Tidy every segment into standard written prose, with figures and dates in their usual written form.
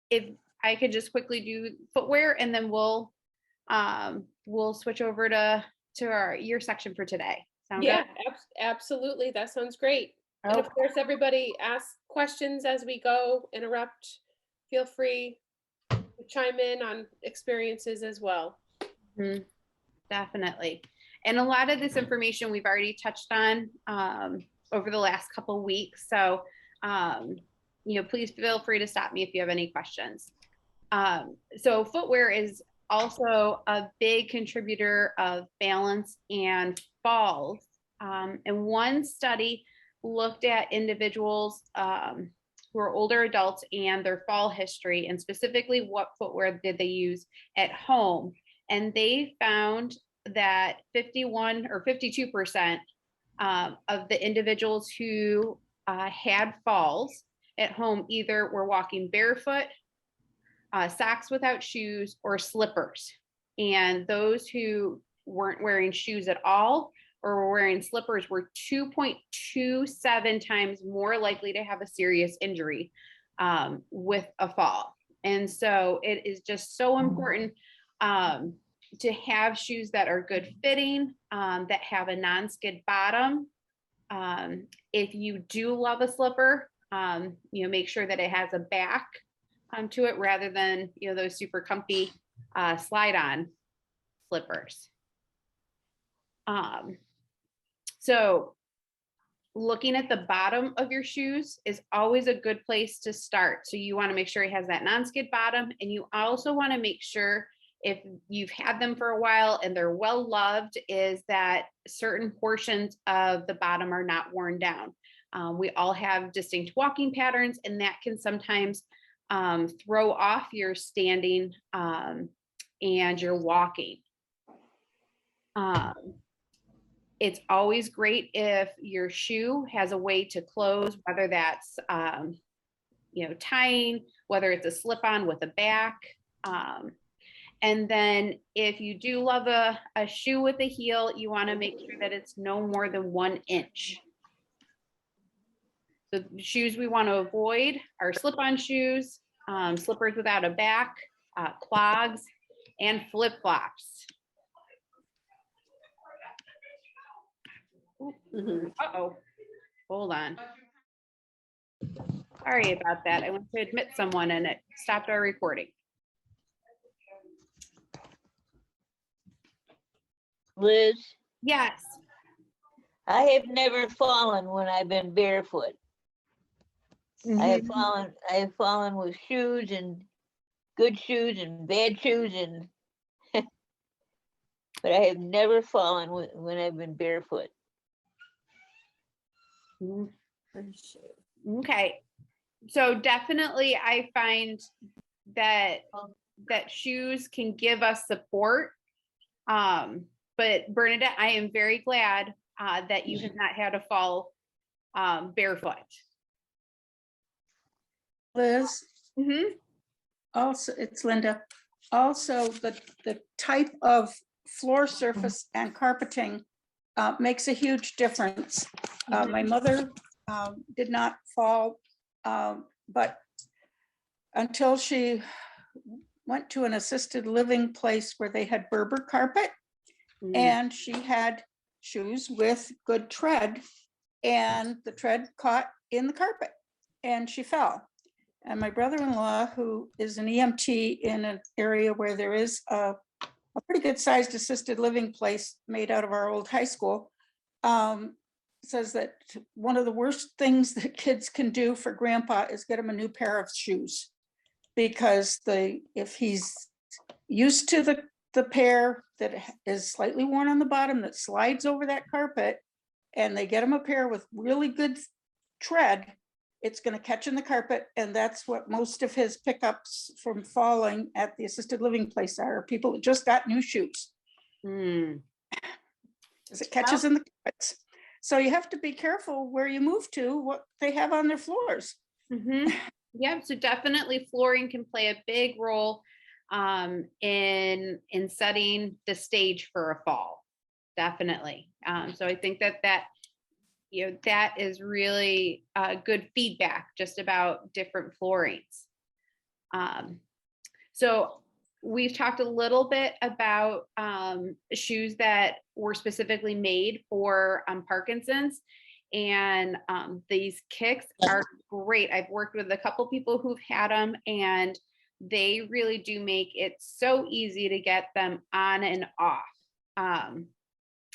if I could just quickly do footwear, and then we'll switch over to your section for today. Sound Yeah, good? absolutely. That sounds great. And of course, everybody ask questions as we go, interrupt, feel free to chime in on experiences as well. Mm-hmm. Definitely. And a lot of this information we've already touched on over the last couple of weeks. So, please feel free to stop me if you have any questions. So footwear is also a big contributor of balance and falls. And one study looked at individuals who are older adults and their fall history, and specifically what footwear did they use at home. And they found that 51 or 52% of the individuals who had falls at home either were walking barefoot, socks without shoes, or slippers. And those who weren't wearing shoes at all or were wearing slippers were 2.27 times more likely to have a serious injury with a fall. And so it is just so important to have shoes that are good fitting, that have a non-skid bottom. If you do love a slipper, make sure that it has a back to it rather than, those super comfy slide-on slippers. So looking at the bottom of your shoes is always a good place to start. So you want to make sure it has that non-skid bottom, and you also want to make sure, if you've had them for a while and they're well loved, is that certain portions of the bottom are not worn down. We all have distinct walking patterns, and that can sometimes throw off your standing and your walking. It's always great if your shoe has a way to close, whether that's tying, whether it's a slip-on with a back. And then if you do love a shoe with a heel, you want to make sure that it's no more than 1 inch. So the shoes we want to avoid are slip-on shoes, slippers without a back, clogs, and flip-flops. Uh-oh, hold on. Sorry about that. I went to admit someone and it stopped our recording. Liz? Yes. I have never fallen when I've been barefoot. Mm-hmm. I have fallen with shoes, and good shoes and bad shoes, and but I have never fallen when I've been barefoot. Okay. So definitely I find that shoes can give us support. But Bernadette, I am very glad that you have not had to fall barefoot. Liz? Mm-hmm. Also, it's Linda. Also, the type of floor surface and carpeting makes a huge difference. My mother did not fall, but until she went to an assisted living place where they had Berber carpet, and she had shoes with good tread, and the tread caught in the carpet and she fell. And my brother-in-law, who is an EMT in an area where there is a pretty good sized assisted living place made out of our old high school, says that one of the worst things that kids can do for grandpa is get him a new pair of shoes, because if he's used to the pair that is slightly worn on the bottom that slides over that carpet, and they get him a pair with really good tread, it's going to catch in the carpet. And that's what most of his pickups from falling at the assisted living place are, people that just got new shoes. Because it catches in the carpets. So you have to be careful where you move to, what they have on their floors. Mm-hmm. Yeah, so definitely flooring can play a big role in setting the stage for a fall. Definitely. So I think that that is really good feedback just about different floorings. So we've talked a little bit about shoes that were specifically made for Parkinson's, and these kicks are great. I've worked with a couple people who've had them, and they really do make it so easy to get them on and off.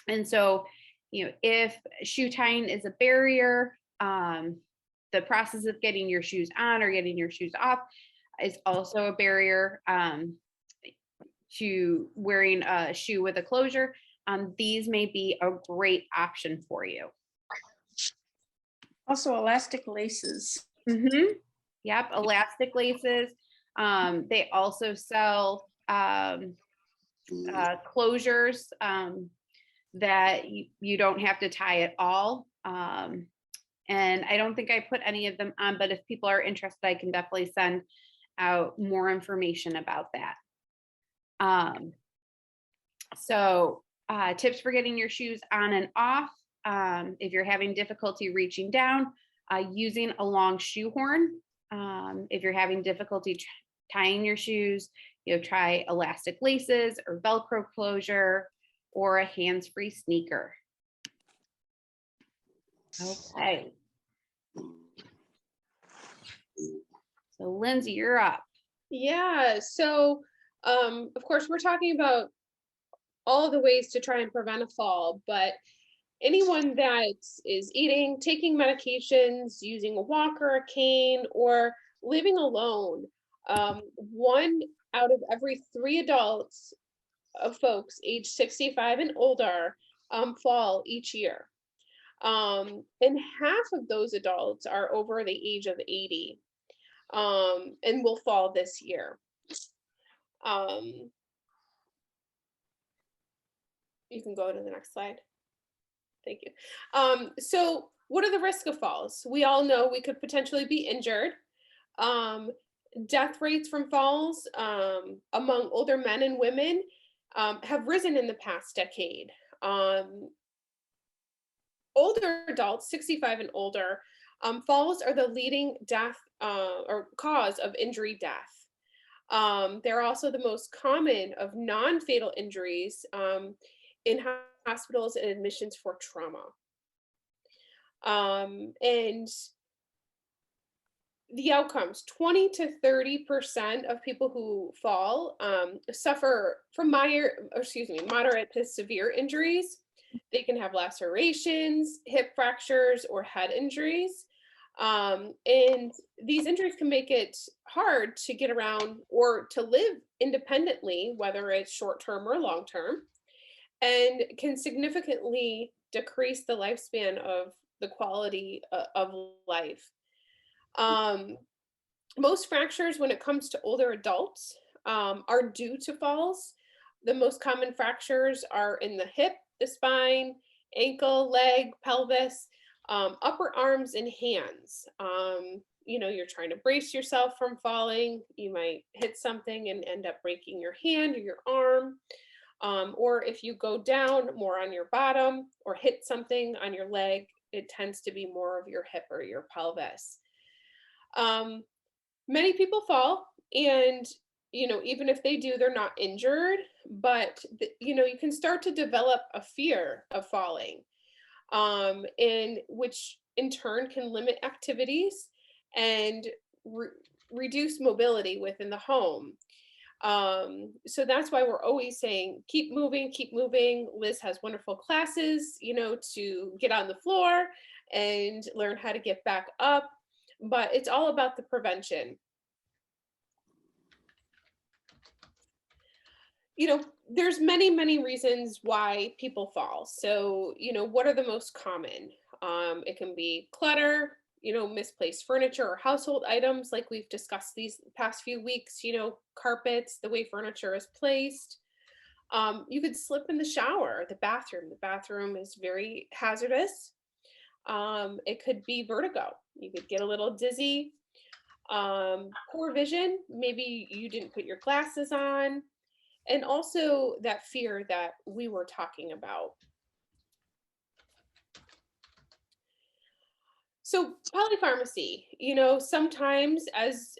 And so, if shoe tying is a barrier, the process of getting your shoes on or getting your shoes off is also a barrier to wearing a shoe with a closure. These may be a great option for you. Also elastic laces. Mm-hmm. Yep, elastic laces. They also sell closures that you don't have to tie at all. And I don't think I put any of them on, but if people are interested, I can definitely send out more information about that. So tips for getting your shoes on and off. If you're having difficulty reaching down, using a long shoehorn. If you're having difficulty tying your shoes, try elastic laces or Velcro closure or a hands-free sneaker. Okay. So Lindsay, you're up. Yeah, so of course we're talking about all the ways to try and prevent a fall, but anyone that is eating, taking medications, using a walker, a cane, or living alone, 1 out of every 3 adults of folks age 65 and older fall each year. And half of those adults are over the age of 80 and will fall this year. You can go to the next slide. Thank you. So what are the risks of falls? We all know we could potentially be injured. Death rates from falls among older men and women have risen in the past decade. Older adults, 65 and older, falls are the leading death or cause of injury death. They're also the most common of non-fatal injuries in hospitals and admissions for trauma. And the outcomes, 20 to 30% of people who fall suffer from moderate to severe injuries. They can have lacerations, hip fractures, or head injuries. And these injuries can make it hard to get around or to live independently, whether it's short-term or long-term, and can significantly decrease the lifespan of the quality of life. Most fractures when it comes to older adults are due to falls. The most common fractures are in the hip, the spine, ankle, leg, pelvis, upper arms, and hands. You're trying to brace yourself from falling. You might hit something and end up breaking your hand or your arm. Or if you go down more on your bottom or hit something on your leg, it tends to be more of your hip or your pelvis. Many people fall, and even if they do, they're not injured, but you can start to develop a fear of falling, and which in turn can limit activities and reduce mobility within the home. So that's why we're always saying, keep moving, keep moving. Liz has wonderful classes, to get on the floor and learn how to get back up, but it's all about the prevention. There's many, many reasons why people fall. So, what are the most common? It can be clutter, misplaced furniture or household items, like we've discussed these past few weeks, carpets, the way furniture is placed. You could slip in the shower, the bathroom. The bathroom is very hazardous. It could be vertigo. You could get a little dizzy. Poor vision, maybe you didn't put your glasses on. And also that fear that we were talking about. So polypharmacy, sometimes as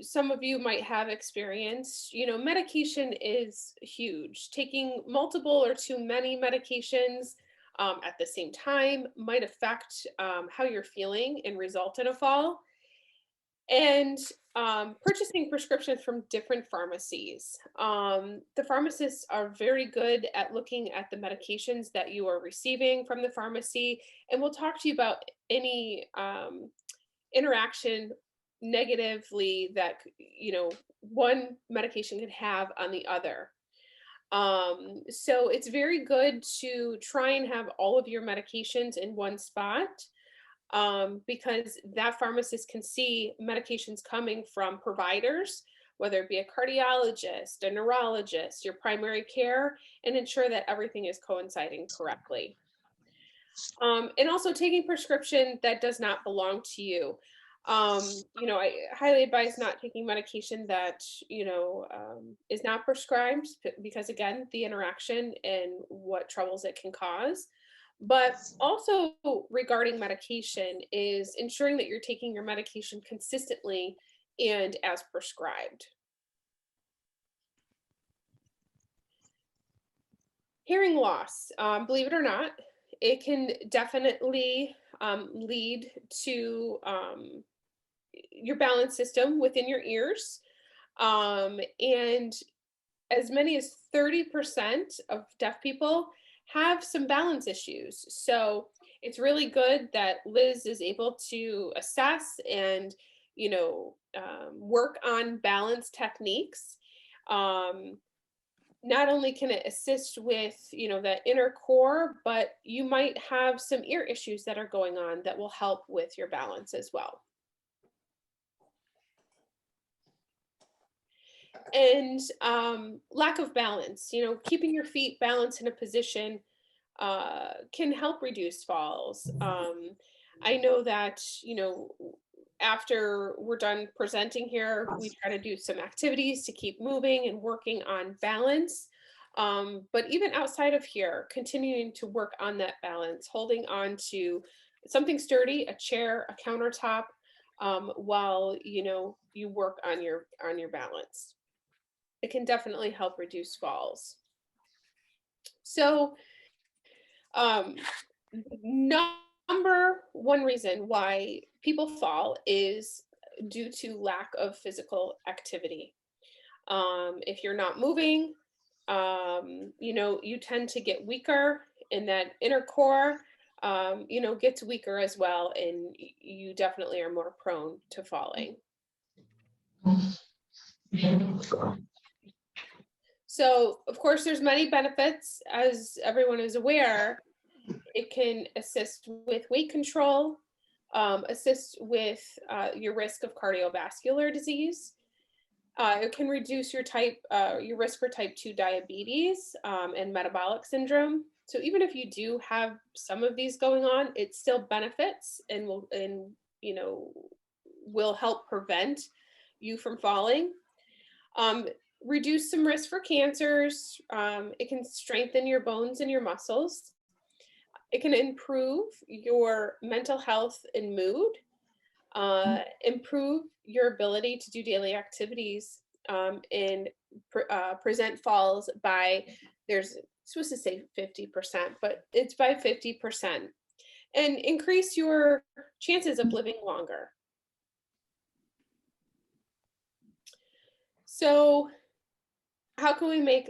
some of you might have experienced, medication is huge. Taking multiple or too many medications at the same time might affect how you're feeling and result in a fall. And purchasing prescriptions from different pharmacies. The pharmacists are very good at looking at the medications that you are receiving from the pharmacy, and we'll talk to you about any interaction negatively that one medication could have on the other. So it's very good to try and have all of your medications in one spot, because that pharmacist can see medications coming from providers, whether it be a cardiologist, a neurologist, your primary care, and ensure that everything is coinciding correctly. And also taking prescription that does not belong to you. I highly advise not taking medication that, is not prescribed, because again, the interaction and what troubles it can cause. But also regarding medication is ensuring that you're taking your medication consistently and as prescribed. Hearing loss, believe it or not, it can definitely lead to your balance system within your ears. And as many as 30% of deaf people have some balance issues. So it's really good that Liz is able to assess and, work on balance techniques. Not only can it assist with, the inner core, but you might have some ear issues that are going on that will help with your balance as well. And lack of balance, keeping your feet balanced in a position can help reduce falls. I know that, after we're done presenting here, we try to do some activities to keep moving and working on balance. But even outside of here, continuing to work on that balance, holding on to something sturdy, a chair, a countertop, while, you work on your balance. It can definitely help reduce falls. So number one reason why people fall is due to lack of physical activity. If you're not moving, you tend to get weaker, and that inner core, gets weaker as well, and you definitely are more prone to falling. So, of course, there's many benefits, as everyone is aware. It can assist with weight control, assist with your risk of cardiovascular disease. It can reduce your risk for type 2 diabetes and metabolic syndrome. So even if you do have some of these going on, it still benefits and will help prevent you from falling. Reduce some risk for cancers. It can strengthen your bones and your muscles. It can improve your mental health and mood, improve your ability to do daily activities, and present falls by, there's supposed to say 50%, but it's by 50%, and increase your chances of living longer. So how can we make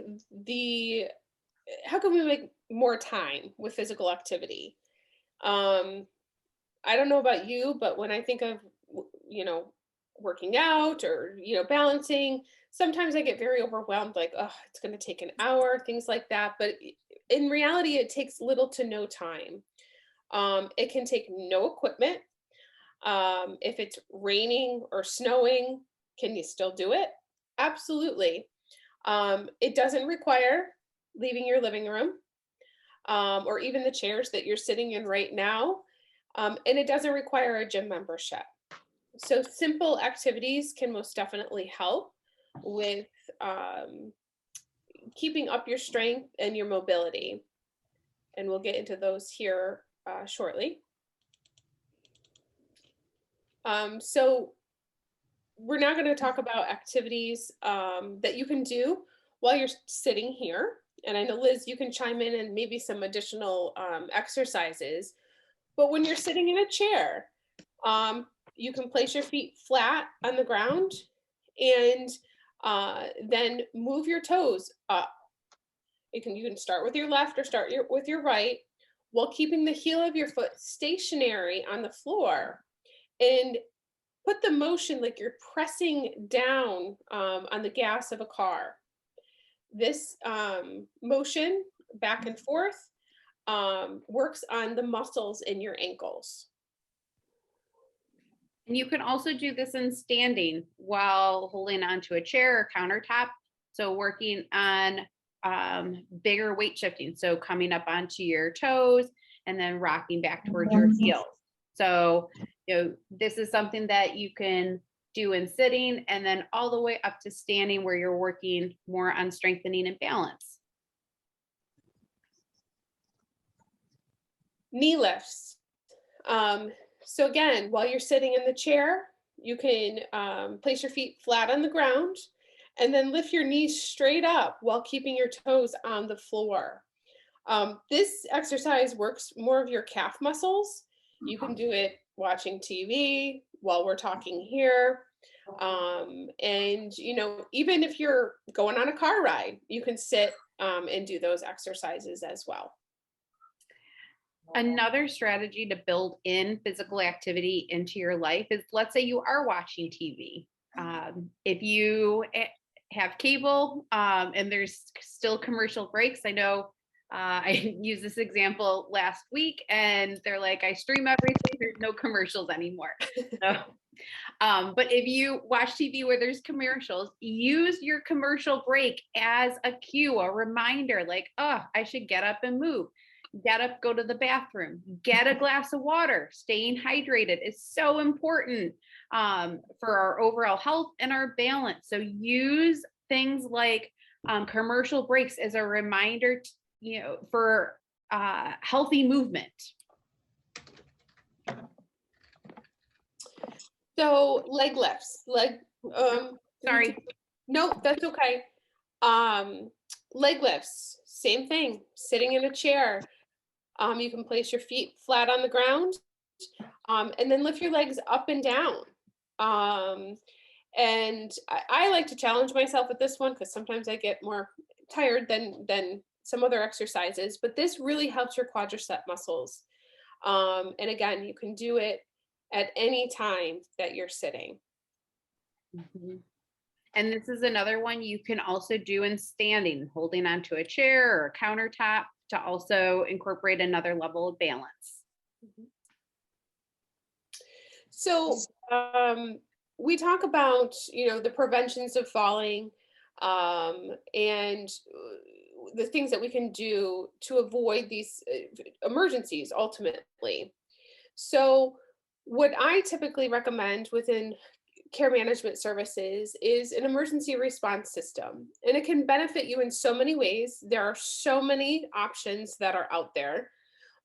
more time with physical activity? I don't know about you, but when I think of, working out or, balancing, sometimes I get very overwhelmed, like, oh, it's going to take an hour, things like that. But in reality, it takes little to no time. It can take no equipment. If it's raining or snowing, can you still do it? Absolutely. It doesn't require leaving your living room, or even the chairs that you're sitting in right now. And it doesn't require a gym membership. So simple activities can most definitely help with keeping up your strength and your mobility. And we'll get into those here shortly. So we're now going to talk about activities that you can do while you're sitting here. And I know, Liz, you can chime in and maybe some additional exercises. But when you're sitting in a chair, you can place your feet flat on the ground and then move your toes up. You can start with your left or start with your right while keeping the heel of your foot stationary on the floor, and put the motion like you're pressing down on the gas of a car. This motion back and forth works on the muscles in your ankles. And you can also do this in standing while holding onto a chair or countertop. So working on bigger weight shifting. So coming up onto your toes and then rocking back towards your heels. So, this is something that you can do in sitting, and then all the way up to standing where you're working more on strengthening and balance. Knee lifts. So again, while you're sitting in the chair, you can place your feet flat on the ground and then lift your knees straight up while keeping your toes on the floor. This exercise works more of your calf muscles. You can do it watching TV while we're talking here. And, even if you're going on a car ride, you can sit and do those exercises as well. Another strategy to build in physical activity into your life is, let's say you are watching TV. If you have cable and there's still commercial breaks, I know I used this example last week and they're like, I stream everything, there's no commercials anymore. So, but if you watch TV where there's commercials, use your commercial break as a cue, a reminder, like, oh, I should get up and move. Get up, go to the bathroom, get a glass of water. Staying hydrated is so important for our overall health and our balance. So use things like commercial breaks as a reminder, for healthy movement. So leg lifts, Sorry. No, that's okay. Leg lifts, same thing, sitting in a chair. You can place your feet flat on the ground and then lift your legs up and down. And I like to challenge myself with this one because sometimes I get more tired than some other exercises, but this really helps your quadricep muscles. And again, you can do it at any time that you're sitting. Mm-hmm. And this is another one you can also do in standing, holding onto a chair or a countertop, to also incorporate another level of balance. So we talk about, the preventions of falling and the things that we can do to avoid these emergencies ultimately. So what I typically recommend within care management services is an emergency response system, and it can benefit you in so many ways. There are so many options that are out there,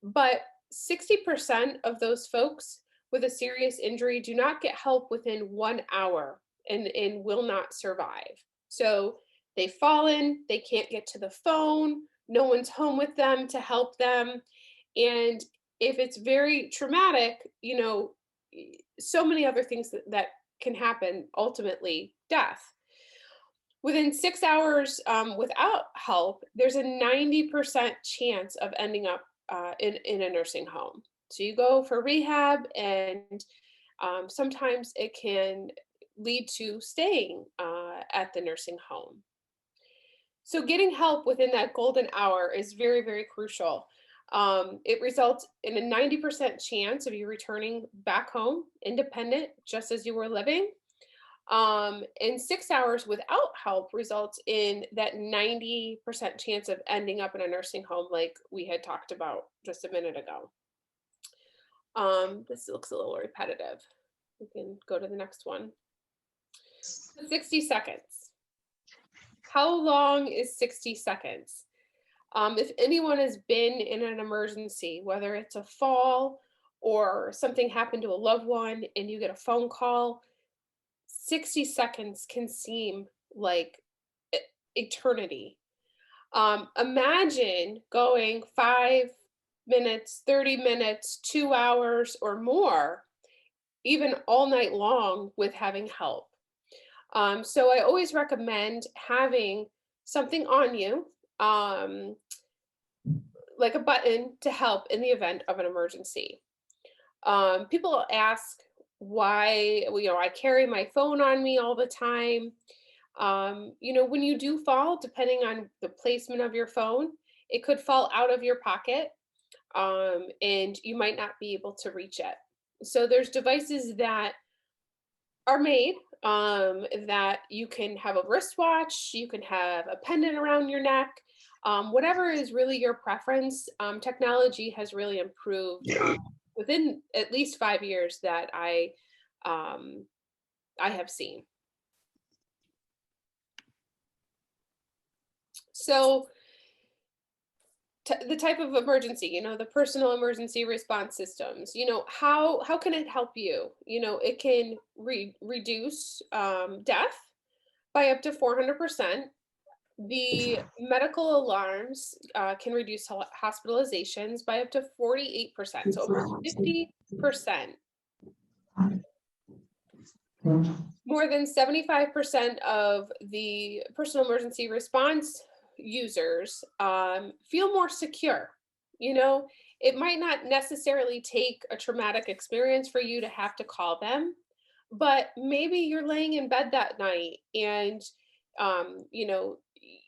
but 60% of those folks with a serious injury do not get help within 1 hour and will not survive. So they've fallen, they can't get to the phone, no one's home with them to help them. And if it's very traumatic, so many other things that can happen, ultimately death. Within 6 hours without help, there's a 90% chance of ending up in a nursing home. So you go for rehab, and sometimes it can lead to staying at the nursing home. So getting help within that golden hour is very, very crucial. It results in a 90% chance of you returning back home independent, just as you were living. And 6 hours without help results in that 90% chance of ending up in a nursing home, like we had talked about just a minute ago. This looks a little repetitive. We can go to the next one. 60 seconds. How long is 60 seconds? If anyone has been in an emergency, whether it's a fall or something happened to a loved one and you get a phone call, 60 seconds can seem like eternity. Imagine going 5 minutes, 30 minutes, 2 hours or more, even all night long with having help. So I always recommend having something on you, like a button to help in the event of an emergency. People ask why, I carry my phone on me all the time. When you do fall, depending on the placement of your phone, it could fall out of your pocket, and you might not be able to reach it. So there's devices that are made that you can have a wristwatch, you can have a pendant around your neck, whatever is really your preference. Technology has really improved within at least 5 years that I have seen. So the type of emergency, the personal emergency response systems, how can it help you? It can reduce death by up to 400%. The medical alarms can reduce hospitalizations by up to 48%, so over 50%. More than 75% of the personal emergency response users feel more secure. It might not necessarily take a traumatic experience for you to have to call them, but maybe you're laying in bed that night and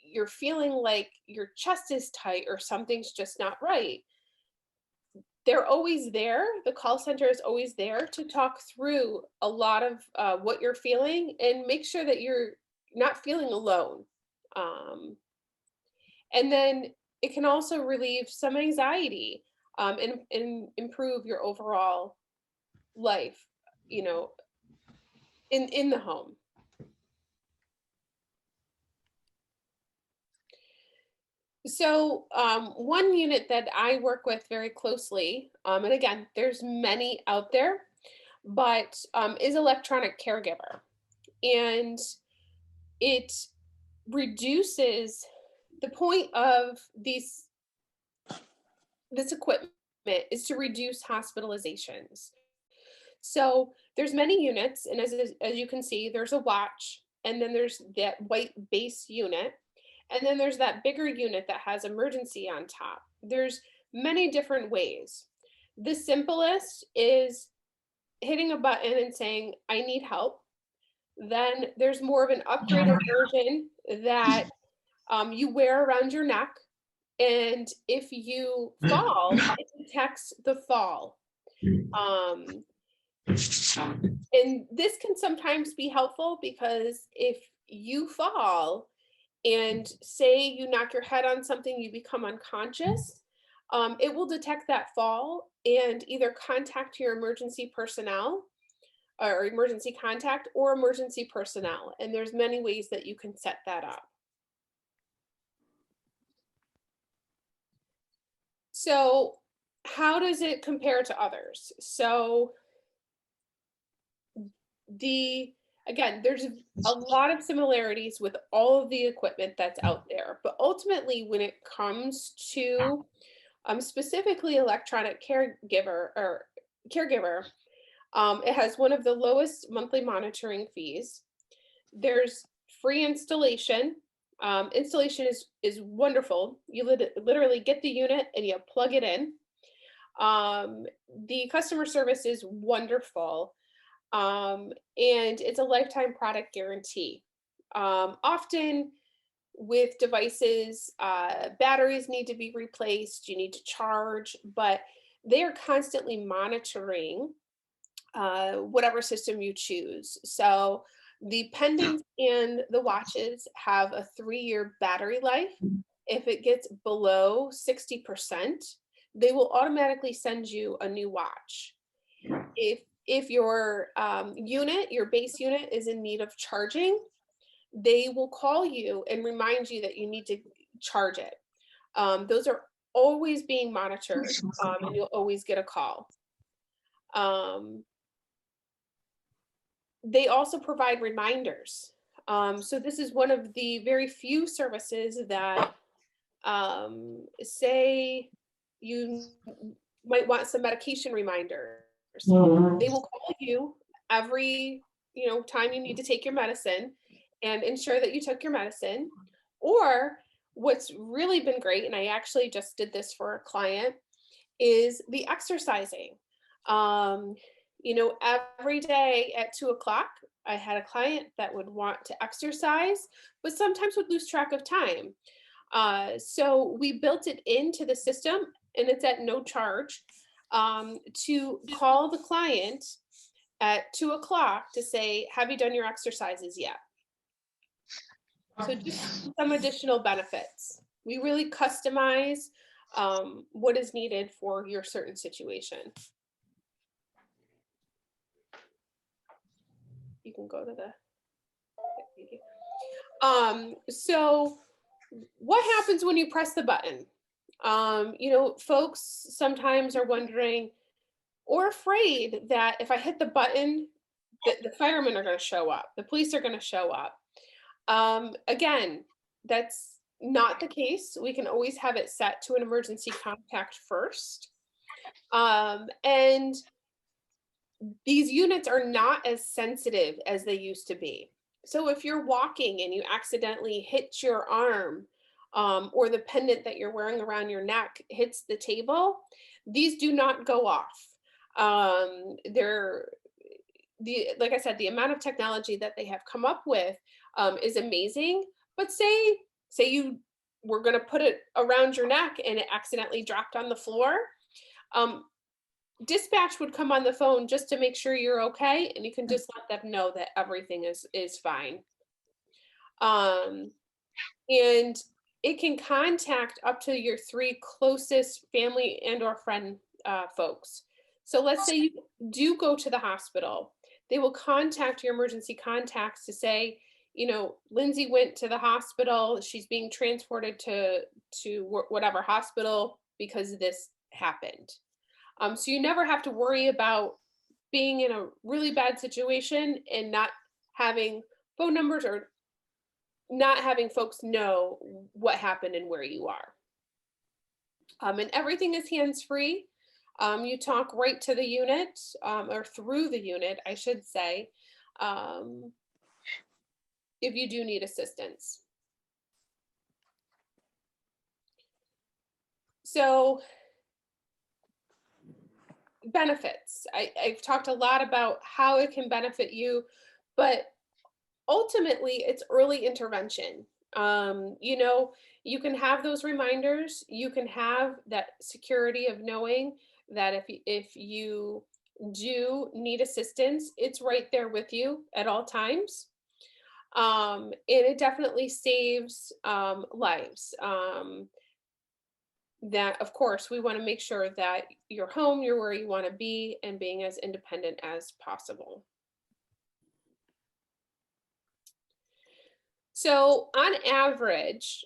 you're feeling like your chest is tight or something's just not right. They're always there. The call center is always there to talk through a lot of what you're feeling and make sure that you're not feeling alone. And then it can also relieve some anxiety and improve your overall life, in the home. So one unit that I work with very closely, and again, there's many out there, but is electronic caregiver. And it reduces the point of this equipment is to reduce hospitalizations. So there's many units, and as you can see, there's a watch, and then there's that white base unit. And then there's that bigger unit that has emergency on top. There's many different ways. The simplest is hitting a button and saying, I need help. Then there's more of an upgraded version that you wear around your neck. And if you fall, it detects the fall. And this can sometimes be helpful because if you fall, and say you knock your head on something, you become unconscious, it will detect that fall and either contact your emergency personnel or emergency contact or emergency personnel. And there's many ways that you can set that up. So how does it compare to others? So again, there's a lot of similarities with all of the equipment that's out there, but ultimately when it comes to specifically electronic caregiver, it has one of the lowest monthly monitoring fees. There's free installation. Installation is wonderful. You literally get the unit and you plug it in. The customer service is wonderful. And it's a lifetime product guarantee. Often with devices, batteries need to be replaced, you need to charge, but they are constantly monitoring whatever system you choose. So the pendants and the watches have a 3-year battery life. If it gets below 60%, they will automatically send you a new watch. If your your base unit is in need of charging, they will call you and remind you that you need to charge it. Those are always being monitored, and you'll always get a call. They also provide reminders. So this is one of the very few services that, say you might want some medication reminders. They will call you every, time you need to take your medicine and ensure that you took your medicine. Or what's really been great, and I actually just did this for a client, is the exercising. Every day at 2 o'clock, I had a client that would want to exercise, but sometimes would lose track of time. So we built it into the system, and it's at no charge, to call the client at 2 o'clock to say, have you done your exercises yet? So just some additional benefits. We really customize what is needed for your certain situation. You can go to the, thank you. So what happens when you press the button? Folks sometimes are wondering or afraid that if I hit the button, the firemen are going to show up, the police are going to show up. Again, that's not the case. We can always have it set to an emergency contact first. And these units are not as sensitive as they used to be. So if you're walking and you accidentally hit your arm, or the pendant that you're wearing around your neck hits the table, these do not go off. Like I said, the amount of technology that they have come up with is amazing. But say you were going to put it around your neck and it accidentally dropped on the floor. Dispatch would come on the phone just to make sure you're okay, and you can just let them know that everything is fine. And it can contact up to your 3 closest family and or friend folks. So let's say you do go to the hospital, they will contact your emergency contacts to say, Lindsay went to the hospital, she's being transported to whatever hospital because this happened. So you never have to worry about being in a really bad situation and not having phone numbers or not having folks know what happened and where you are. And everything is hands-free. You talk right to the unit, or through the unit, I should say, if you do need assistance. So benefits. I've talked a lot about how it can benefit you, but ultimately it's early intervention. You can have those reminders, you can have that security of knowing that if you do need assistance, it's right there with you at all times. And it definitely saves lives. That, of course, we want to make sure that you're home, you're where you want to be, and being as independent as possible. So on average,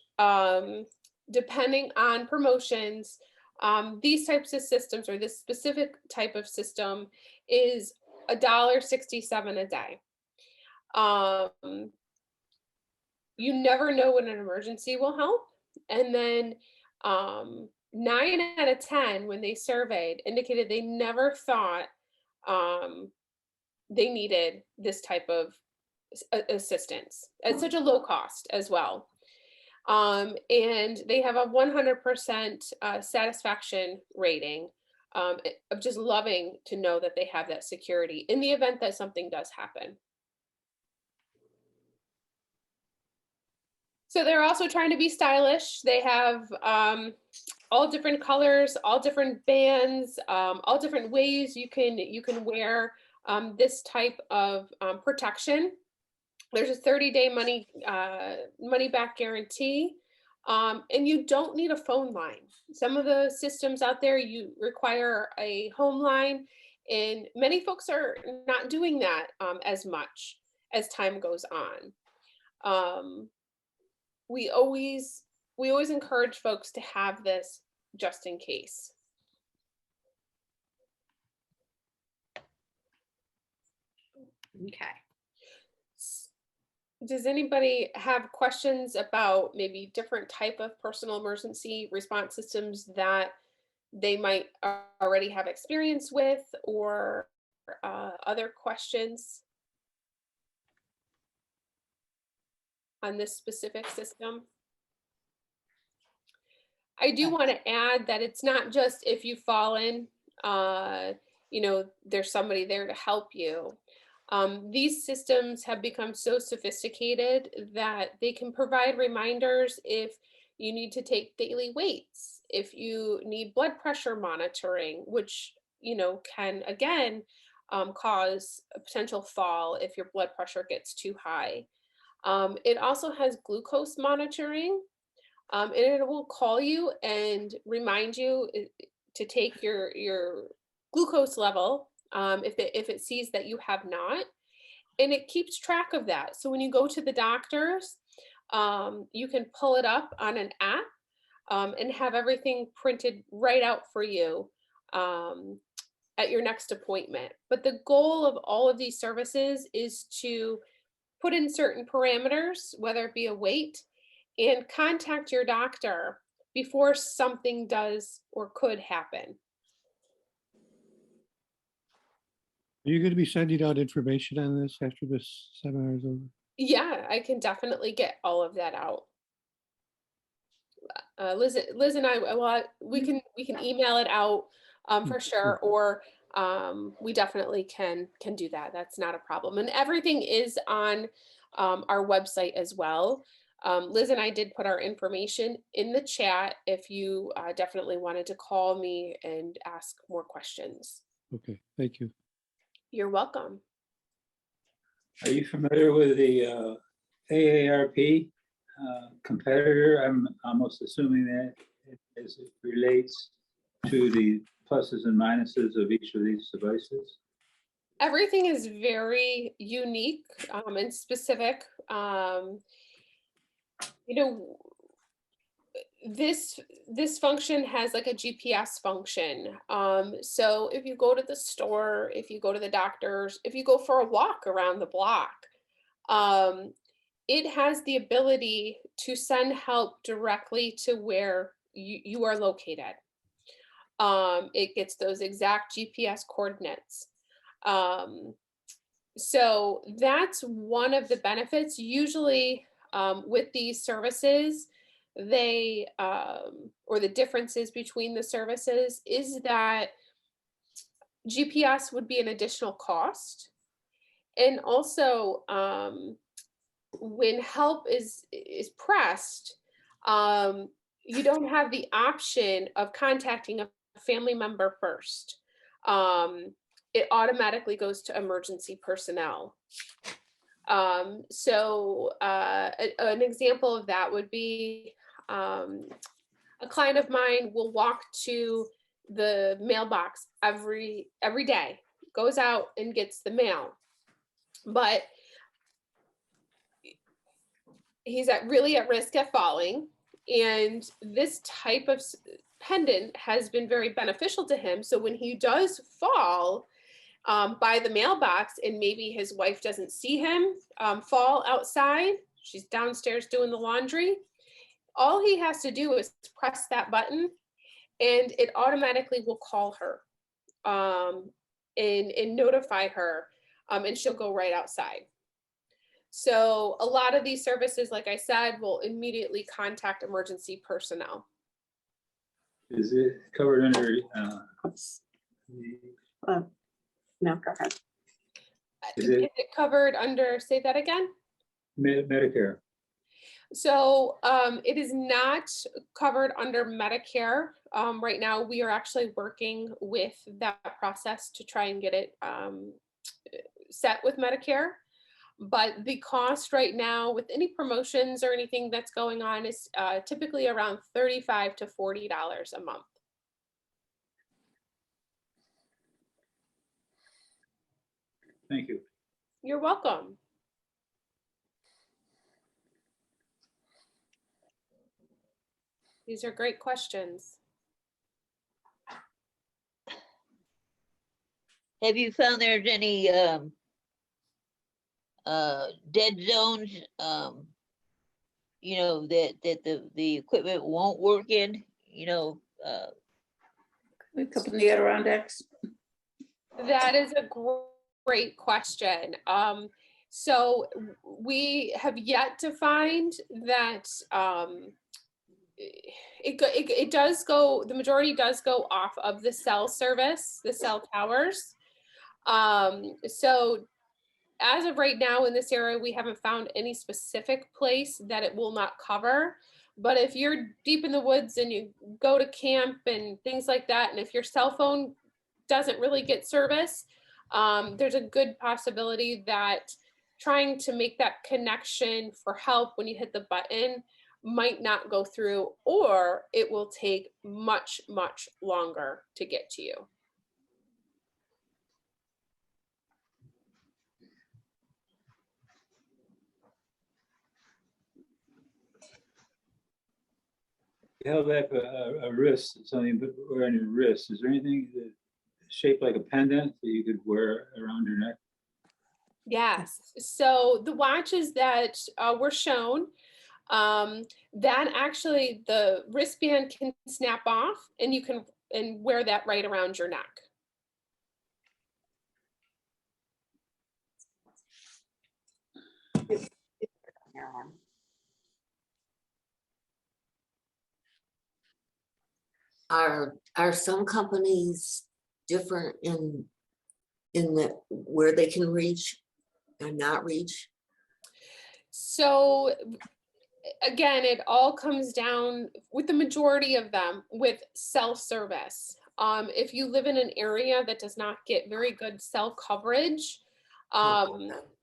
depending on promotions, these types of systems, or this specific type of system, is $1.67 a day. You never know when an emergency will help. And then 9 out of 10, when they surveyed, indicated they never thought they needed this type of assistance at such a low cost as well. And they have a 100% satisfaction rating, of just loving to know that they have that security in the event that something does happen. So they're also trying to be stylish. They have all different colors, all different bands, all different ways you can wear this type of protection. There's a 30-day money back guarantee, and you don't need a phone line. Some of the systems out there, you require a home line, and many folks are not doing that as much as time goes on. We always encourage folks to have this just in case. Okay. Does anybody have questions about maybe different type of personal emergency response systems that they might already have experience with, or other questions on this specific system? I do want to add that it's not just if you've fallen, there's somebody there to help you. These systems have become so sophisticated that they can provide reminders if you need to take daily weights, if you need blood pressure monitoring, which, can again cause a potential fall if your blood pressure gets too high. It also has glucose monitoring, and it will call you and remind you to take your glucose level if it sees that you have not, and it keeps track of that. So when you go to the doctors, you can pull it up on an app and have everything printed right out for you at your next appointment. But the goal of all of these services is to put in certain parameters, whether it be a weight, and contact your doctor before something does or could happen. Are you going to be sending out information on this after this seminar is over? Yeah, I can definitely get all of that out. Liz and I, well, we can email it out for sure, or we definitely can do that. That's not a problem. And everything is on our website as well. Liz and I did put our information in the chat if you definitely wanted to call me and ask more questions. Okay, thank you. You're welcome. Are you familiar with the AARP competitor? I'm almost assuming that as it relates to the pluses and minuses of each of these devices. Everything is very unique and specific. This function has like a GPS function. So if you go to the store, if you go to the doctor's, if you go for a walk around the block, it has the ability to send help directly to where you are located. It gets those exact GPS coordinates. So that's one of the benefits. Usually with these services, they or the differences between the services is that GPS would be an additional cost, and also when help is pressed, you don't have the option of contacting a family member first. It automatically goes to emergency personnel. So an example of that would be a client of mine will walk to the mailbox every day, goes out and gets the mail, but he's really at risk of falling. And this type of pendant has been very beneficial to him. So when he does fall by the mailbox, and maybe his wife doesn't see him fall outside, she's downstairs doing the laundry, all he has to do is press that button and it automatically will call her and notify her, and she'll go right outside. So a lot of these services, like I said, will immediately contact emergency personnel. Is it covered under No, go ahead. Is Is it- it covered under, say that again? Medicare? So it is not covered under Medicare. Right now, we are actually working with that process to try and get it set with Medicare. But the cost right now with any promotions or anything that's going on is typically around $35 to $40 a month. Thank you. You're welcome. These are great questions. Have you found there's any dead zones, you know, that the equipment won't work in, you know, A couple of the Adirondacks. That is a great question. So we have yet to find that it does go, the majority does go off of the cell service, the cell towers. So as of right now in this area, we haven't found any specific place that it will not cover. But if you're deep in the woods and you go to camp and things like that, and if your cell phone doesn't really get service, there's a good possibility that trying to make that connection for help when you hit the button might not go through, or it will take much, much longer to get to you. You held up a wrist, something but wearing your wrist. Is there anything that shaped like a pendant that you could wear around your neck? Yes. So the watches that were shown, that actually the wristband can snap off, and you can wear that right around your neck. Are some companies different in the where they can reach and not reach? So again, it all comes down with the majority of them with cell service. If you live in an area that does not get very good cell coverage,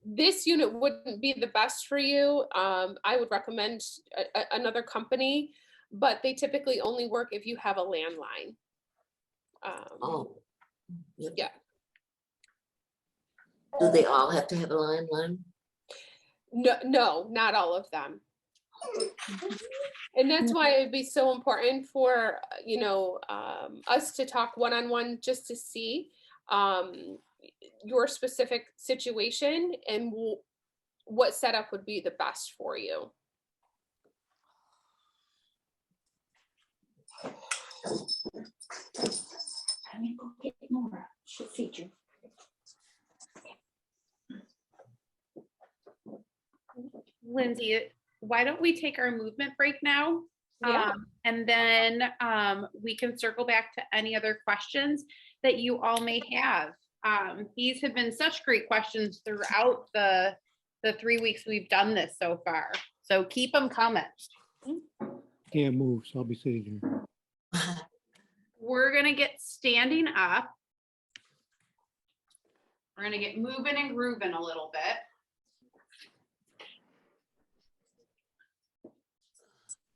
this unit wouldn't be the best for you. I would recommend another company, but they typically only work if you have a landline. Yep. Yeah. Do they all have to have a landline? No, not all of them. And that's why it'd be so important for, you know, us to talk one-on-one just to see your specific situation and what setup would be the best for you. Let me go get more. Should feed you. Lindsay, why don't we take our movement break now? Yeah. And then we can circle back to any other questions that you all may have. These have been such great questions throughout the 3 weeks we've done this so far. So keep them coming. Can't move, so I'll be sitting here. We're gonna get standing up. We're gonna get moving and grooving a little bit.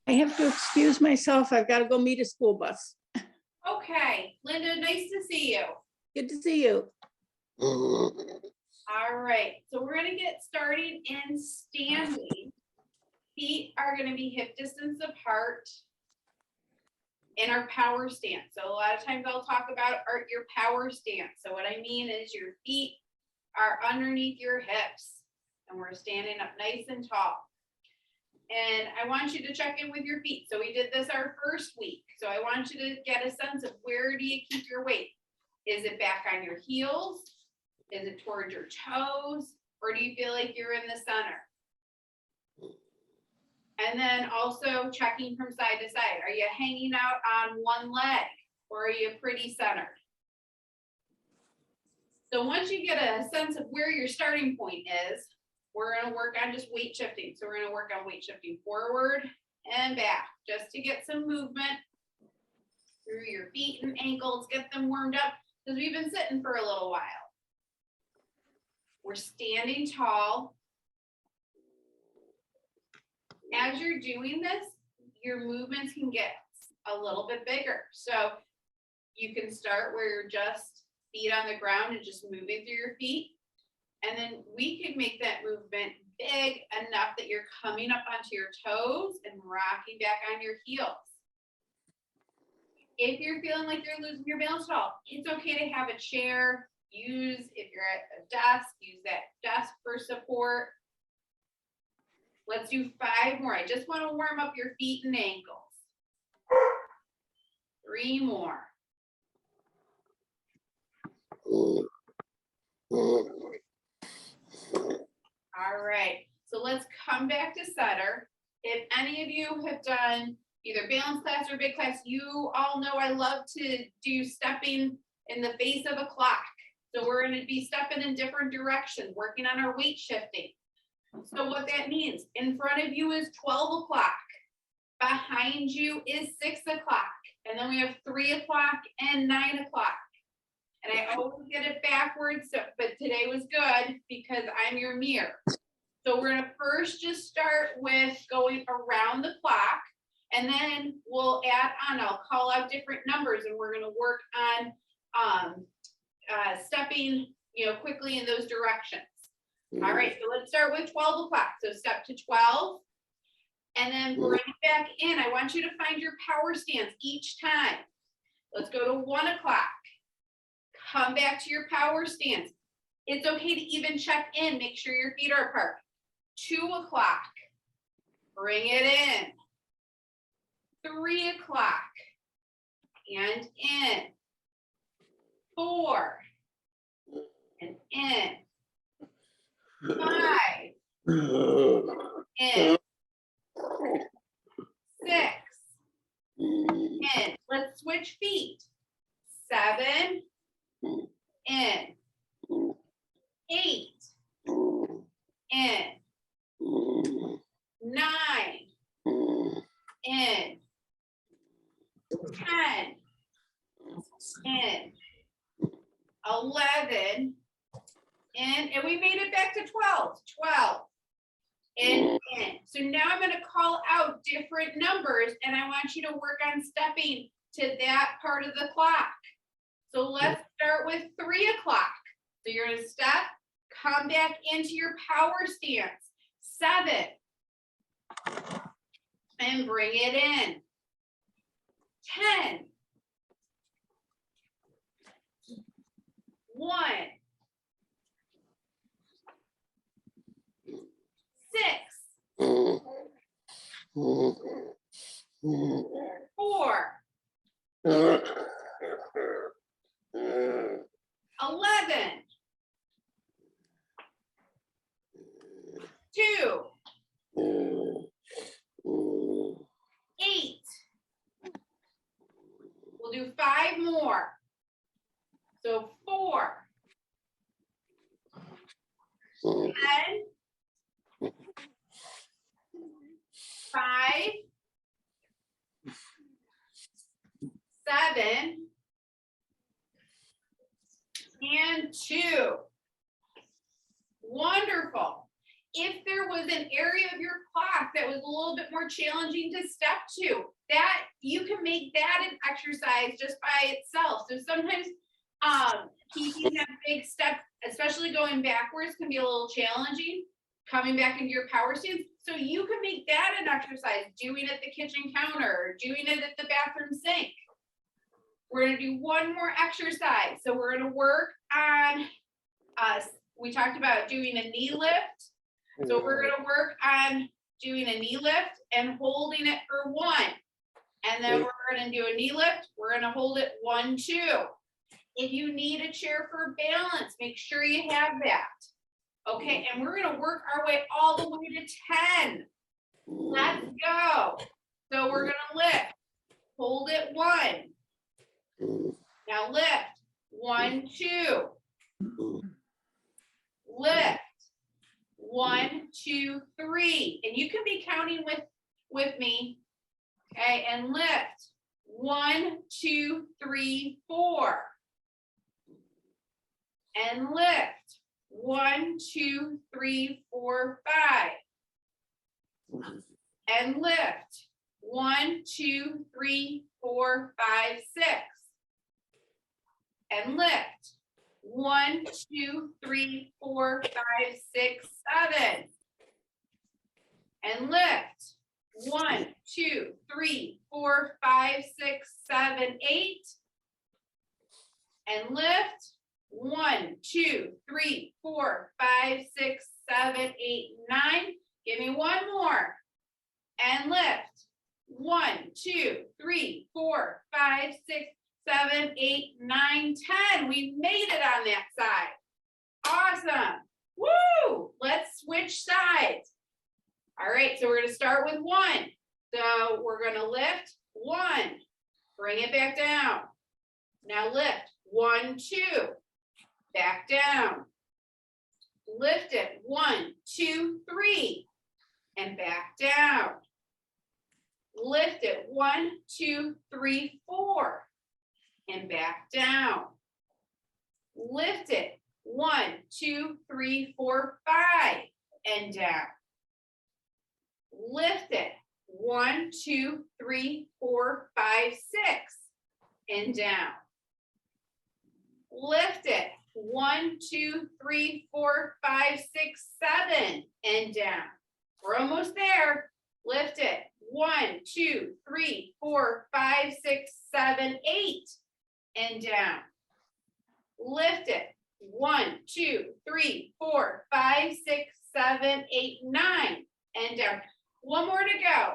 I have to excuse myself. I've got to go meet a school bus. Okay, Linda, nice to see you. Good to see you. All right, so we're gonna get started in standing. Feet are gonna be hip distance apart in our power stance. So a lot of times I'll talk about your power stance. So what I mean is your feet are underneath your hips and we're standing up nice and tall. And I want you to check in with your feet. So we did this our first week. So I want you to get a sense of where do you keep your weight? Is it back on your heels? Is it towards your toes? Or do you feel like you're in the center? And then also checking from side to side. Are you hanging out on one leg or are you pretty centered? So once you get a sense of where your starting point is, we're going to work on just weight shifting. So we're going to work on weight shifting forward and back just to get some movement through your feet and ankles, get them warmed up because we've been sitting for a little while. We're standing tall. As you're doing this, your movements can get a little bit bigger. So you can start where you're just feet on the ground and just moving through your feet. And then we can make that movement big enough that you're coming up onto your toes and rocking back on your heels. If you're feeling like you're losing your balance at all, it's okay to have a chair. if you're at a desk, use that desk for support. Let's do 5 more. I just want to warm up your feet and ankles. 3 more. All right, so let's come back to setter. If any of you have done either balance class or big class, you all know I love to do stepping in the face of a clock. So we're going to be stepping in different directions, working on our weight shifting. So what that means, in front of you is 12 o'clock. Behind you is 6 o'clock. And then we have 3 o'clock and 9 o'clock. And I always get it backwards, but today was good because I'm your mirror. So we're gonna first just start with going around the clock, and then we'll add on, I'll call out different numbers, and we're gonna work on stepping, quickly in those directions. All right, so let's start with 12 o'clock. So step to 12, and then bring it back in. I want you to find your power stance each time. Let's go to 1 o'clock. Come back to your power stance. It's okay to even check in. Make sure your feet are apart. 2 o'clock. Bring it in. 3 o'clock. And in. 4. And in. 5. In. 6. In. Let's switch feet. 7. In. 8. In. 9. In. 10. In. 11. In. And we made it back to 12. 12. In. So now I'm going to call out different numbers, and I want you to work on stepping to that part of the clock. So let's start with 3 o'clock. So you're going to step, come back into your power stance. 7. And bring it in. 10. 1. 6. 4. 11. 2. 8. We'll do 5 more. So 4. 10. 5. 7. And 2. Wonderful. If there was an area of your clock that was a little bit more challenging to step to, that you can make that an exercise just by itself. So sometimes keeping that big step, especially going backwards, can be a little challenging. Coming back into your power stance, so you can make that an exercise, doing it at the kitchen counter, doing it at the bathroom sink. We're going to do one more exercise. So we're going to work on, we talked about doing a knee lift. So we're going to work on doing a knee lift and holding it for 1. And then we're going to do a knee lift. We're going to hold it 1, 2. If you need a chair for balance, make sure you have that. Okay, and we're going to work our way all the way to 10. Let's go. So we're going to lift. Hold it 1. Now lift. 1, 2. Lift. 1, 2, 3. And you can be counting with me. Okay, and lift. 1, 2, 3, 4. And lift. 1, 2, 3, 4, 5. And lift. 1, 2, 3, 4, 5, 6. And lift. 1, 2, 3, 4, 5, 6, 7. And lift. 1, 2, 3, 4, 5, 6, 7, 8. And lift. 1, 2, 3, 4, 5, 6, 7, 8, 9. Give me one more. And lift. 1, 2, 3, 4, 5, 6, 7, 8, 9, 10. We made it on that side. Awesome. Woo! Let's switch sides. All right, so we're going to start with 1. So we're going to lift 1. Bring it back down. Now lift 1, 2. Back down. Lift it 1, 2, 3. And back down. Lift it 1, 2, 3, 4. And back down. Lift it 1, 2, 3, 4, 5. And down. Lift it 1, 2, 3, 4, 5, 6. And down. Lift it 1, 2, 3, 4, 5, 6, 7. And down. We're almost there. Lift it 1, 2, 3, 4, 5, 6, 7, 8. And down. Lift it 1, 2, 3, 4, 5, 6, 7, 8, 9. And down. One more to go.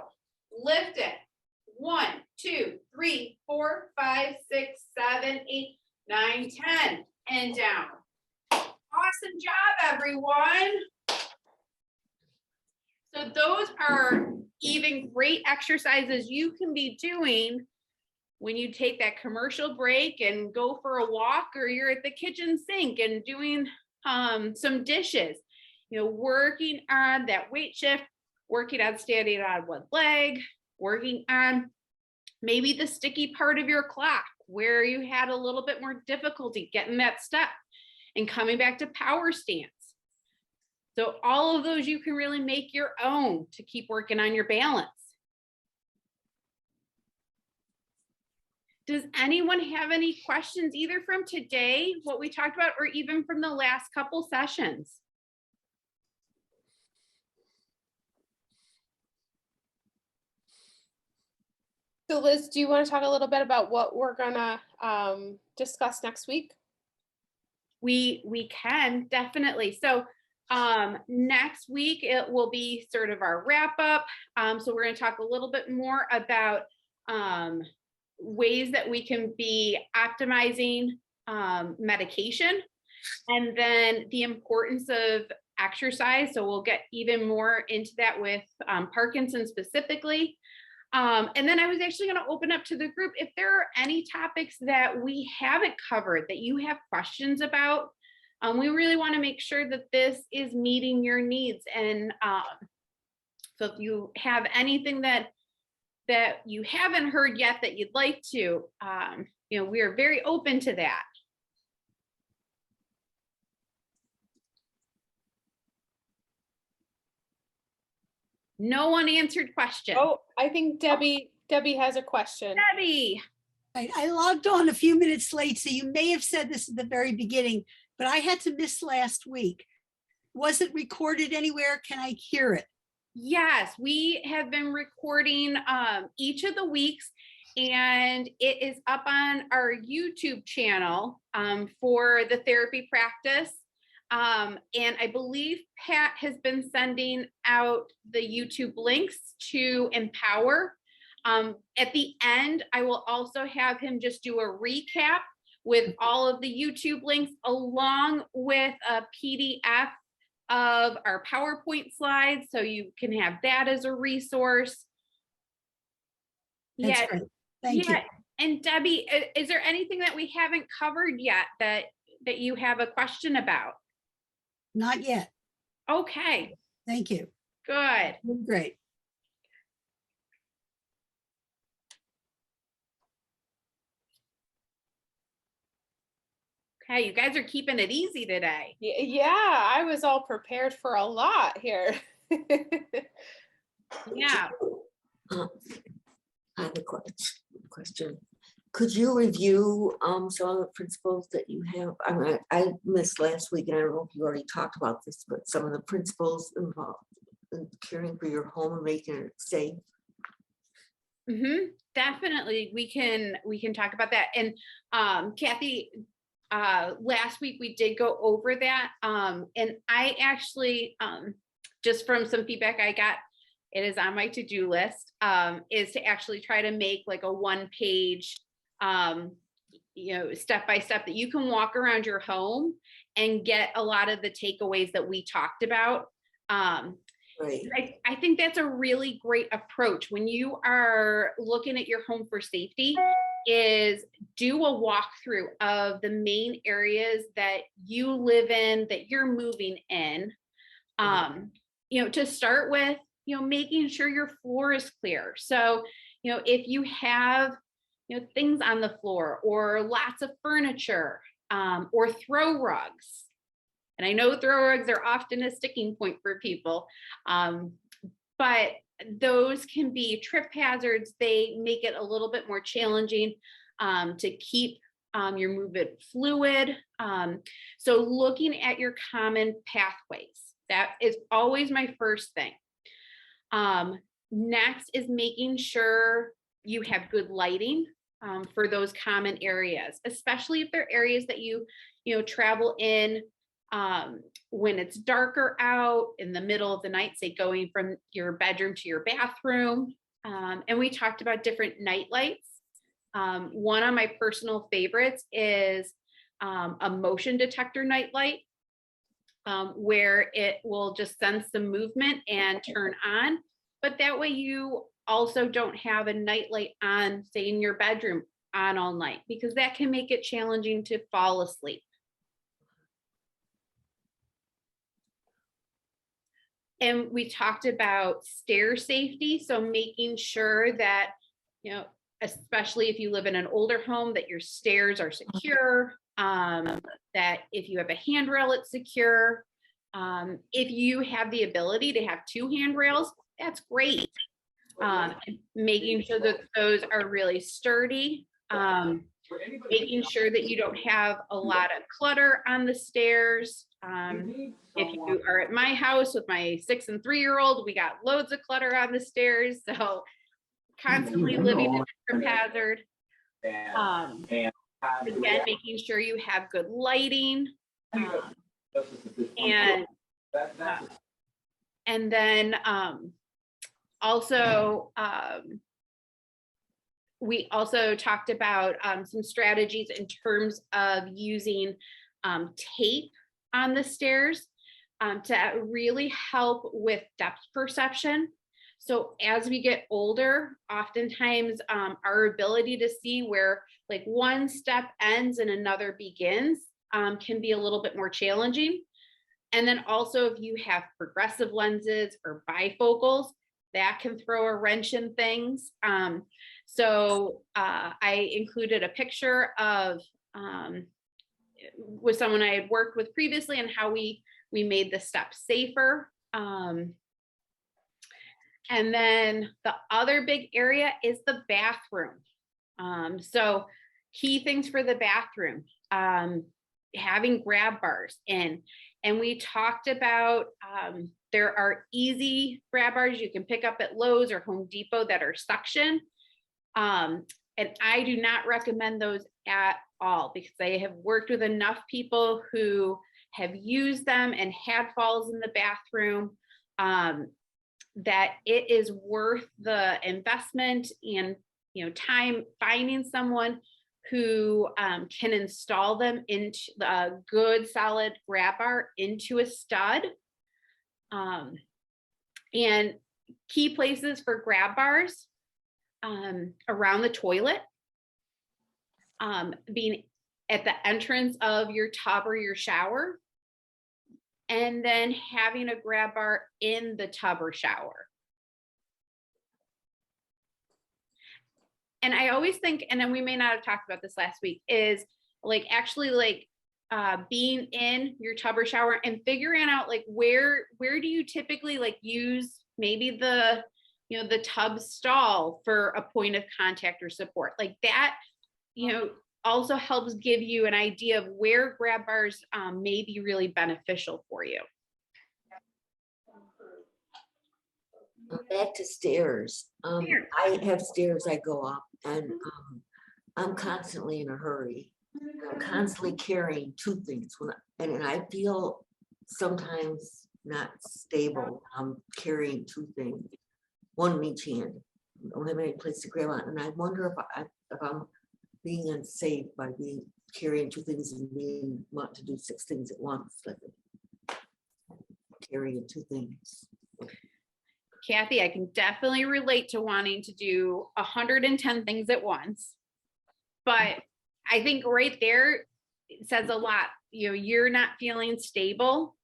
Lift it. 1, 2, 3, 4, 5, 6, 7, 8, 9, 10. And down. Awesome job, everyone. So those are even great exercises you can be doing when you take that commercial break and go for a walk, or you're at the kitchen sink and doing some dishes. You know, working on that weight shift, working on standing on one leg, working on maybe the sticky part of your clock where you had a little bit more difficulty getting that step and coming back to power stance. So all of those you can really make your own to keep working on your balance. Does anyone have any questions either from today, what we talked about, or even from the last couple sessions? So Liz, do you want to talk a little bit about what we're gonna discuss next week? We can definitely. So next week it will be sort of our wrap up. So we're going to talk a little bit more about ways that we can be optimizing medication, and then the importance of exercise. So we'll get even more into that with Parkinson's specifically. And then I was actually going to open up to the group if there are any topics that we haven't covered that you have questions about. We really want to make sure that this is meeting your needs. And so if you have anything that you haven't heard yet that you'd like to, you know, we are very open to that. No one answered question. Oh, I think Debbie has a question. Debbie. I logged on a few minutes late, so you may have said this at the very beginning, but I had to miss last week. Was it recorded anywhere? Can I hear it? Yes, we have been recording each of the weeks, and it is up on our YouTube channel for the therapy practice. And I believe Pat has been sending out the YouTube links to Empower. At the end, I will also have him just do a recap with all of the YouTube links, along with a PDF of our PowerPoint slides, so you can have that as a resource. That's great. Thank you. And Debbie, is there anything that we haven't covered yet that you have a question about? Not yet. Okay. Thank you. Good. Great. Okay, you guys are keeping it easy today. Yeah, I was all prepared for a lot here. Yeah. I have a question. Could you review some of the principles that you have? I mean, I missed last week, and I don't know if you already talked about this, but some of the principles involved in caring for your home and making it safe. Definitely, we can talk about that. And Kathy, last week we did go over that. And I actually, just from some feedback I got, it is on my to-do list, is to actually try to make like a 1-page, step-by-step that you can walk around your home and get a lot of the takeaways that we talked about. Right. I think that's a really great approach when you are looking at your home for safety, is do a walkthrough of the main areas that you live in, that you're moving in. To start with, making sure your floor is clear. So, if you have, things on the floor or lots of furniture, or throw rugs. And I know throw rugs are often a sticking point for people, but those can be trip hazards. They make it a little bit more challenging to keep your movement fluid. So looking at your common pathways, that is always my first thing. Next is making sure you have good lighting for those common areas, especially if they're areas that you travel in when it's darker out in the middle of the night, say going from your bedroom to your bathroom. And we talked about different night lights. One of my personal favorites is a motion detector night light, where it will just sense the movement and turn on. But that way you also don't have a night light on, say in your bedroom, on all night, because that can make it challenging to fall asleep. And we talked about stair safety. So making sure that, especially if you live in an older home, that your stairs are secure, that if you have a handrail, it's secure. If you have the ability to have 2 handrails, that's great. Making sure that those are really sturdy. Making sure that you don't have a lot of clutter on the stairs. If you are at my house with my 6 and 3-year-old, we got loads of clutter on the stairs. So constantly living in a trip hazard. Again, making sure you have good lighting. And then also, we also talked about some strategies in terms of using tape on the stairs to really help with depth perception. So as we get older, oftentimes our ability to see where like one step ends and another begins can be a little bit more challenging. And then also if you have progressive lenses or bifocals, that can throw a wrench in things. So I included a picture of with someone I had worked with previously and how we made the steps safer. And then the other big area is the bathroom. So key things for the bathroom, having grab bars in. And we talked about there are easy grab bars you can pick up at Lowe's or Home Depot that are suction. And I do not recommend those at all because I have worked with enough people who have used them and had falls in the bathroom that it is worth the investment and time finding someone who can install them into a good solid grab bar into a stud. And key places for grab bars around the toilet, being at the entrance of your tub or your shower, and then having a grab bar in the tub or shower. And I always think, and then we may not have talked about this last week, is like actually like being in your tub or shower and figuring out like where do you typically like use maybe the the tub stall for a point of contact or support, like that also helps give you an idea of where grab bars may be really beneficial for you. Back to stairs. I have stairs I go up and I'm constantly in a hurry. I'm constantly carrying two things and I feel sometimes not stable. I'm carrying two things, one in each hand. I don't have any place to grab on. And I wonder if I'm being unsafe by carrying two things and want to do 6 things at once, like carrying two things. Kathy, I can definitely relate to wanting to do 110 things at once. But I think right there it says a lot. You're not feeling stable.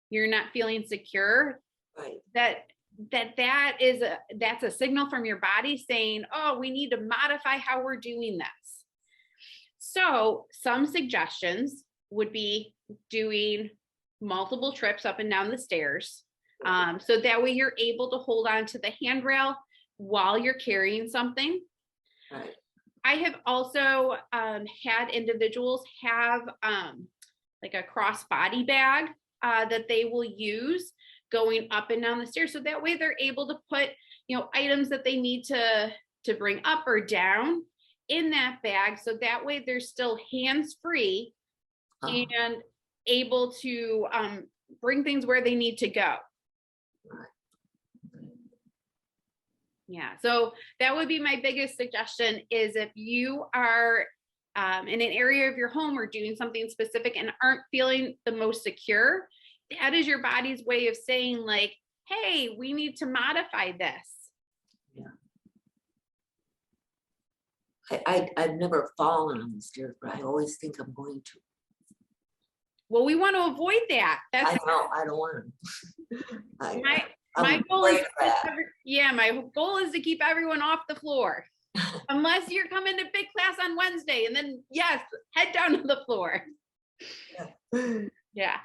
You're not feeling secure. Right. That's a signal from your body saying, oh, we need to modify how we're doing this. So some suggestions would be doing multiple trips up and down the stairs. So that way you're able to hold on to the handrail while you're carrying something. Right. I have also had individuals have like a crossbody bag that they will use going up and down the stairs. So that way they're able to put, items that they need to bring up or down in that bag. So that way they're still hands-free and able to bring things where they need to go. Yeah, so that would be my biggest suggestion is if you are in an area of your home or doing something specific and aren't feeling the most secure, that is your body's way of saying like, hey, we need to modify this. Yeah. I've never fallen on the stairs, but I always think I'm going to. Well, we want to avoid that. That's I know, I don't want to. my goal is my goal is to keep everyone off the floor. Unless you're coming to big class on Wednesday, and then yes, head down to the floor. Yeah.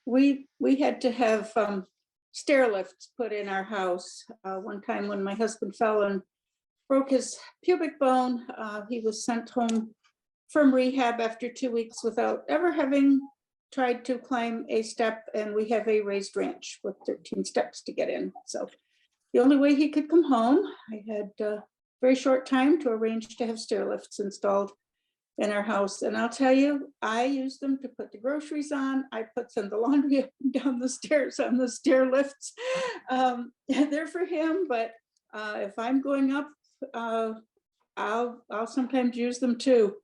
We had to have stair lifts put in our house. One time when my husband fell and broke his pubic bone, he was sent home from rehab after 2 weeks without ever having tried to climb a step, and we have a raised ranch with 13 steps to get in. So the only way he could come home, I had a very short time to arrange to have stair lifts installed in our house. And I'll tell you, I use them to put the groceries on. I send the laundry up and down the stairs on the stair lifts. They're for him, but if I'm going up, I'll sometimes use them too.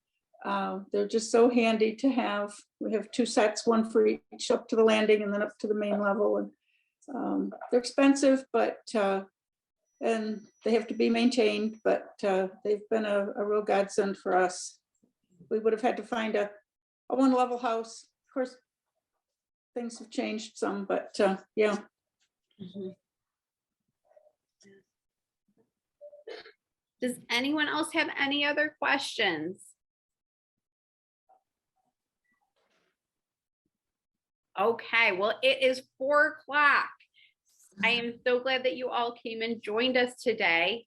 They're just so handy to have. We have 2 sets, one for each up to the landing and then up to the main level. And they're expensive, but and they have to be maintained, but they've been a real godsend for us. We would have had to find a 1-level house. Of course, things have changed some, but yeah. Mm-hmm. Does anyone else have any other questions? Okay, well, it is 4 o'clock. I am so glad that you all came and joined us today.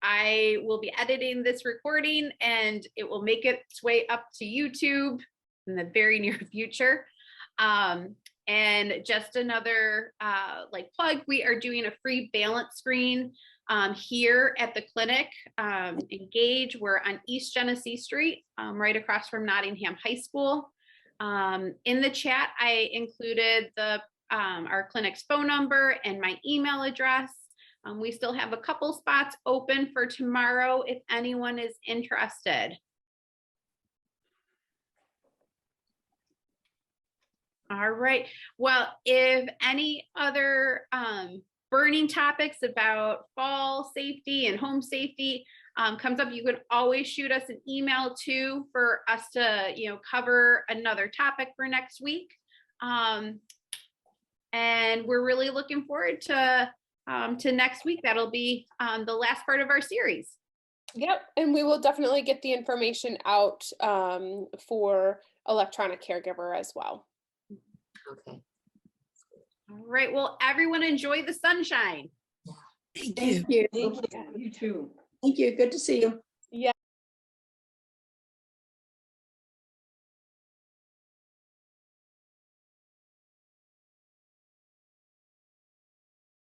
I will be editing this recording and it will make its way up to YouTube in the very near future. And just another plug, we are doing a free balance screen here at the clinic. Engage, we're on East Genesee Street, right across from Nottingham High School. In the chat, I included our clinic's phone number and my email address. We still have a couple spots open for tomorrow if anyone is interested. All right. Well, if any other burning topics about fall safety and home safety comes up, you can always shoot us an email too for us to, cover another topic for next week. And we're really looking forward to next week. That'll be the last part of our series. Yep, and we will definitely get the information out for electronic caregiver as well. Okay. All right. Well, everyone enjoy the sunshine. Thank Thank you. Thank you. You too. Thank you. Good to see you.